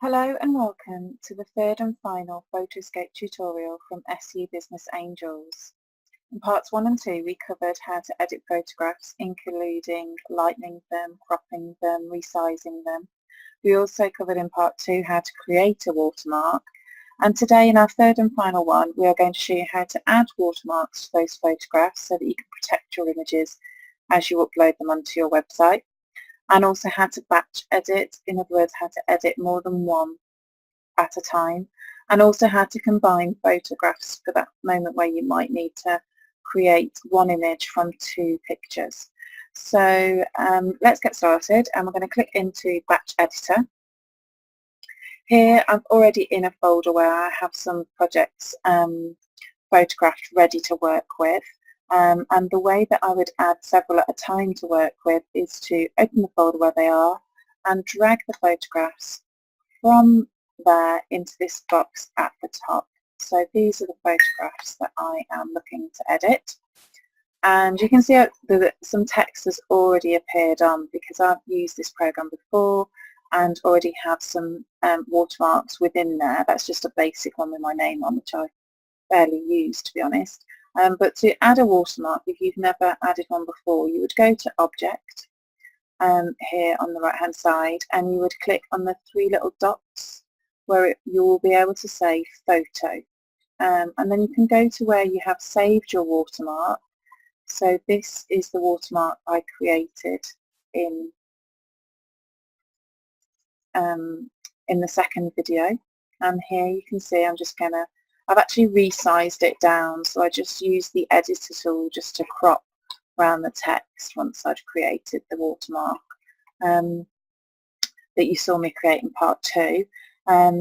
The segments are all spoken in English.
Hello and welcome to the third and final Photoscape tutorial from SU Business Angels. In parts 1 and 2 we covered how to edit photographs, including lightening them, cropping them, resizing them. We also covered in part 2 how to create a watermark, and today in our third and final one we are going to show you how to add watermarks to those photographs so that you can protect your images as you upload them onto your website. And also how to batch edit, in other words how to edit more than one at a time, and also how to combine photographs for that moment where you might need to create one image from two pictures. So let's get started, and we're going to click into Batch Editor. Here I'm already in a folder where I have some projects photographed ready to work with. And the way that I would add several at a time to work with is to open the folder where they are and drag the photographs from there into this box at the top. So these are the photographs that I am looking to edit. And you can see that some text has already appeared on because I've used this program before and already have some watermarks within there. That's just a basic one with my name on, which I barely use, to be honest. But to add a watermark, if you've never added one before, you would go to Object here on the right hand side, and you would click on the three little dots where you will be able to say Photo. And then you can go to where you have saved your watermark. So this is the watermark I created in the second video. And here you can see I've actually resized it down, so I just use the editor tool just to crop around the text once I'd created the watermark that you saw me create in part 2,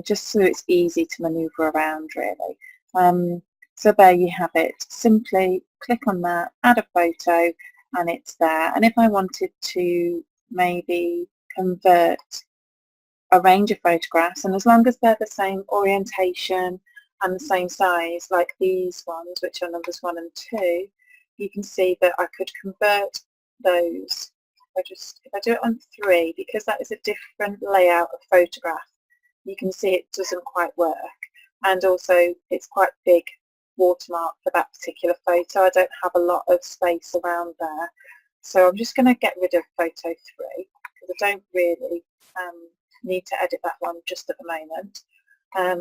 just so it's easy to manoeuvre around really. So there you have it. Simply click on that, add a photo, and it's there. And if I wanted to maybe convert a range of photographs, and as long as they're the same orientation and the same size, like these ones, which are numbers 1 and 2, you can see that I could convert those. If I do it on 3, because that is a different layout of photograph, you can see it doesn't quite work. And also it's quite big watermark for that particular photo. I don't have a lot of space around there. So I'm just going to get rid of photo 3 because I don't really need to edit that one just at the moment.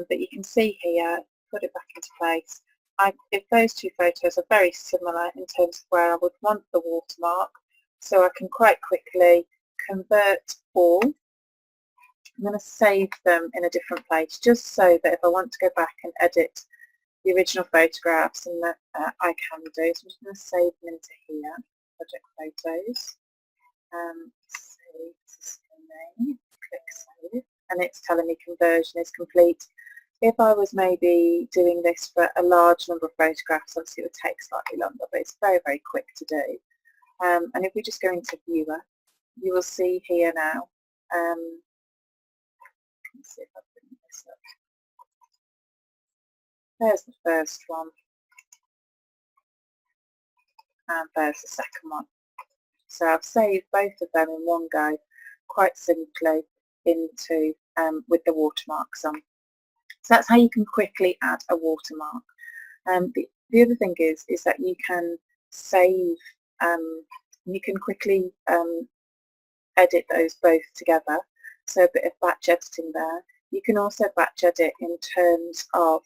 But you can see here, put it back into place. If those two photos are very similar in terms of where I would want the watermark, so I can quite quickly convert all. I'm going to save them in a different place just so that if I want to go back and edit the original photographs, and that I can do. So I'm just going to save them into here, project photos. Save system name, click save, and it's telling me conversion is complete. If I was maybe doing this for a large number of photographs, obviously it would take slightly longer, but it's very, very quick to do. And if we just go into Viewer, you will see here now, let's see if I bring this up. There's the first one, and there's the second one. So I've saved both of them in one go, quite simply, into with the watermarks on. So that's how you can quickly add a watermark. The other thing is that you can save, you can quickly edit those both together. So a bit of batch editing there. You can also batch edit in terms of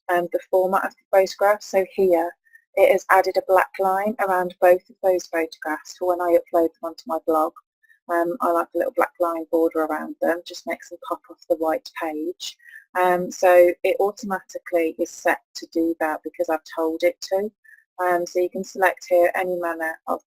the format of the photograph. So here it has added a black line around both of those photographs for when I upload them onto my blog. I like a little black line border around them, just makes them pop off the white page. So it automatically is set to do that because I've told it to. So you can select here any manner of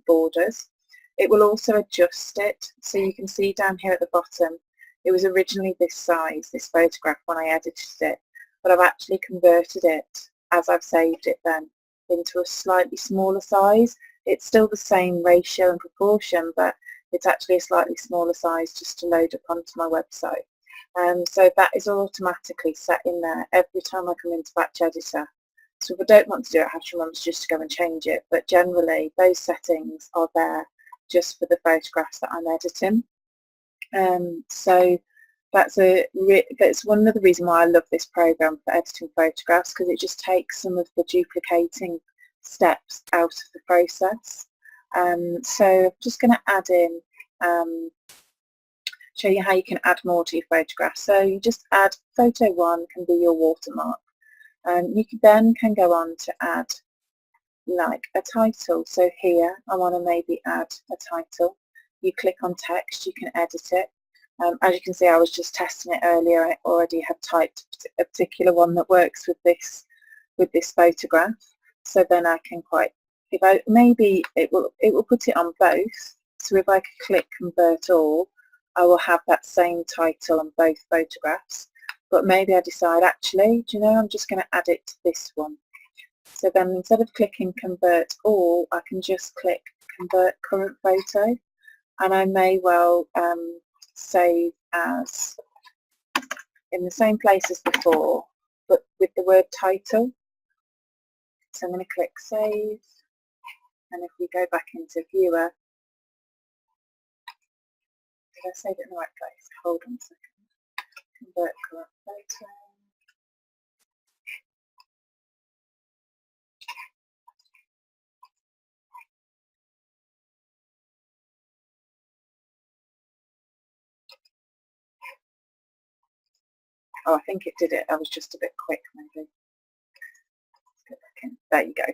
borders. It will also adjust it. So you can see down here at the bottom, it was originally this size, this photograph, when I edited it, but I've actually converted it as I've saved it then into a slightly smaller size. It's still the same ratio and proportion, but it's actually a slightly smaller size just to load up onto my website. So that is automatically set in there every time I come into Batch Editor. So if I don't want to do it, I have to remember just to go and change it, but generally those settings are there just for the photographs that I'm editing. So that's one of the reasons why I love this program for editing photographs, because it just takes some of the duplicating steps out of the process. So I'm just going to add in, show you how you can add more to your photograph. So you just add photo 1 can be your watermark. You then can go on to add like a title. So here I want to maybe add a title. You click on text, you can edit it. As you can see, I was just testing it earlier. I already have typed a particular one that works with this photograph. So then I can maybe it will put it on both. So if I click convert all, I will have that same title on both photographs. But maybe I decide, actually, do you know, I'm just going to add it to this one. So then instead of clicking convert all, I can just click convert current photo, and I may well save as in the same place as before, but with the word title. So I'm going to click save, and if we go back into viewer, did I save it in the right place? Hold on a second. Convert current photo. Oh, I think it did it. I was just a bit quick, maybe. Let's go back in. There you go.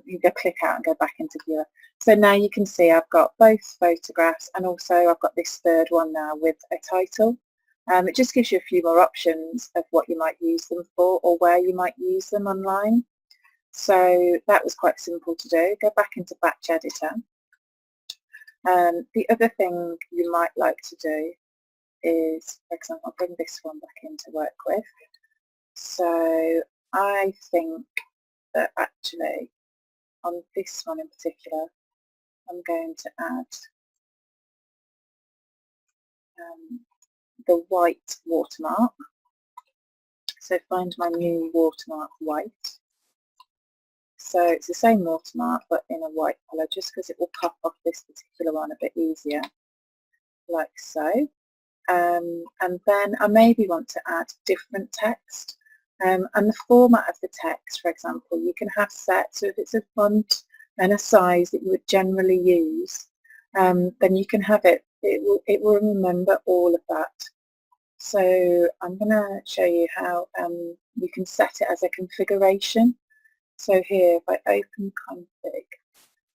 You go click out and go back into viewer. So now you can see I've got both photographs, and also I've got this third one now with a title. It just gives you a few more options of what you might use them for or where you might use them online. So that was quite simple to do. Go back into batch editor. The other thing you might like to do is, for example, I'll bring this one back in to work with. So I think that actually on this one in particular, I'm going to add the white watermark. So find my new watermark white. So it's the same watermark but in a white colour, just because it will pop off this particular one a bit easier, like so. And then I maybe want to add different text. And the format of the text, for example, you can have set. So if it's a font and a size that you would generally use, then you can have it. It will remember all of that. So I'm going to show you how you can set it as a configuration. So here, if I open config,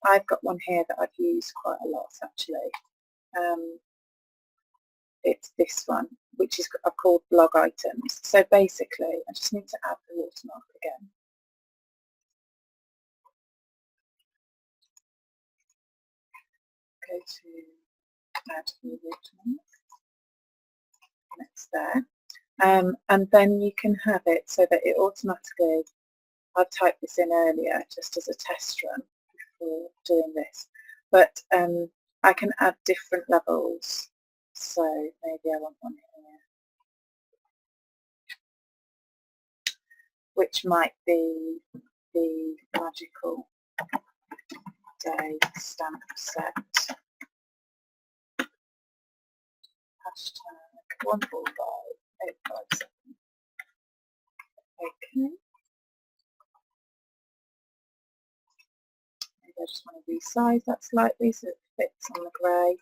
I've got one here that I've used quite a lot actually. It's this one, which is called blog items. So basically, I just need to add the watermark again. Go to add the watermark. And it's there. And then you can have it so that it automatically, I've typed this in earlier just as a test run before doing this, but I can add different levels. So maybe I want one here, which might be the magical day stamp set. Hashtag 145857. Okay. Maybe I just want to resize that slightly so it fits on the grey.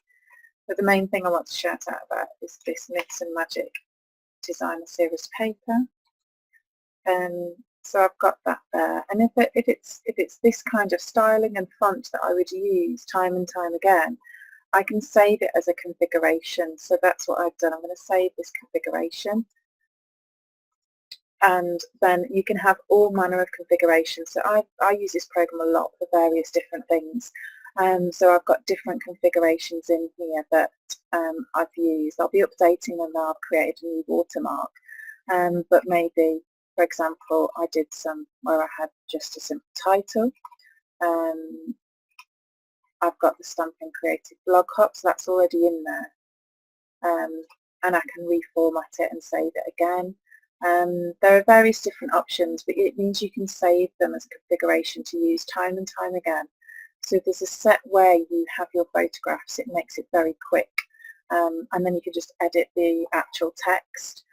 But the main thing I want to shout out about is this Myths and Magic Designer Series paper. So I've got that there, and if it's this kind of styling and font that I would use time and time again, I can save it as a configuration. So that's what I've done. I'm going to save this configuration, and then you can have all manner of configurations. So I use this program a lot for various different things. So I've got different configurations in here that I've used. I'll be updating them now. I've created a new watermark, but maybe, for example, I did some where I had just a simple title. I've got the Stampin' Creative blog hop, so that's already in there. And I can reformat it and save it again. There are various different options, but it means you can save them as a configuration to use time and time again. So if there's a set way you have your photographs, it makes it very quick. and then you can just edit the actual text.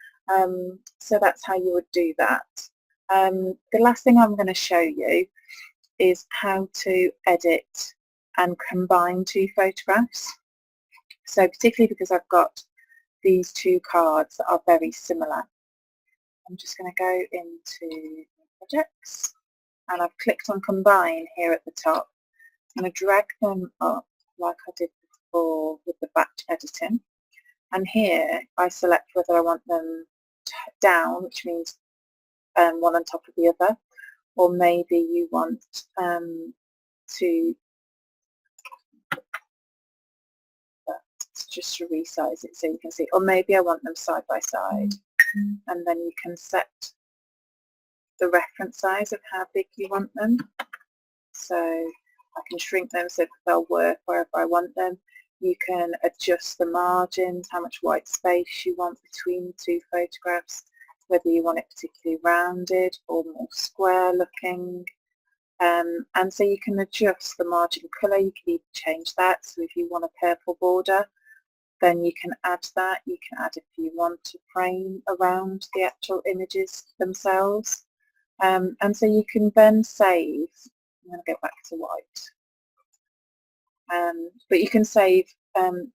So that's how you would do that. The last thing I'm going to show you is how to edit and combine two photographs. So particularly because I've got these two cards that are very similar, I'm just going to go into projects, and I've clicked on combine here at the top. I'm going to drag them up like I did before with the batch editing, and here I select whether I want them down, which means one on top of the other, or maybe you want to just to resize it so you can see, or maybe I want them side by side, and then you can set the reference size of how big you want them. So I can shrink them so they'll work wherever I want them. You can adjust the margins, how much white space you want between the two photographs, whether you want it particularly rounded or more square looking. And so you can adjust the margin colour. You can even change that. So if you want a purple border, then you can add that. You can add if you want to frame around the actual images themselves. And so you can then save. I'm going to go back to white. But you can save,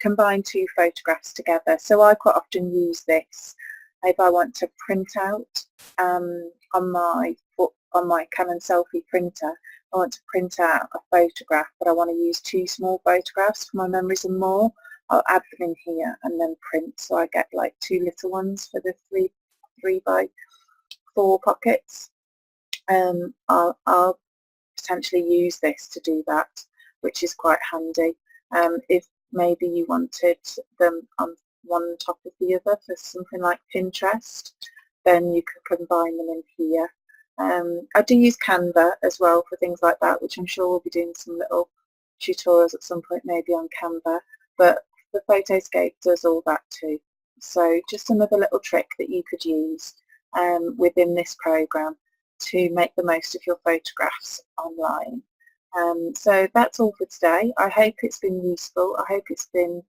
combine two photographs together. So I quite often use this if I want to print out on my Canon selfie printer. I want to print out a photograph, but I want to use two small photographs for my memories and more. I'll add them in here and then print, so I get like two little ones for the 3x4 pockets. I'll potentially use this to do that, which is quite handy. If maybe you wanted them on one top of the other for something like Pinterest, then you can combine them in here. I do use Canva as well for things like that, which I'm sure we'll be doing some little tutorials at some point maybe on Canva, but the Photoscape does all that too. So just another little trick that you could use within this program to make the most of your photographs online. So that's all for today. I hope it's been useful. I hope it's been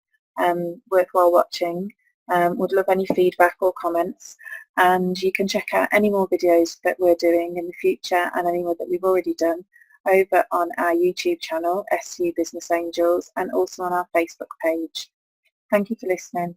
worthwhile watching. Would love any feedback or comments, and you can check out any more videos that we're doing in the future and any more that we've already done over on our YouTube channel, SU Business Angels, and also on our Facebook page. Thank you for listening.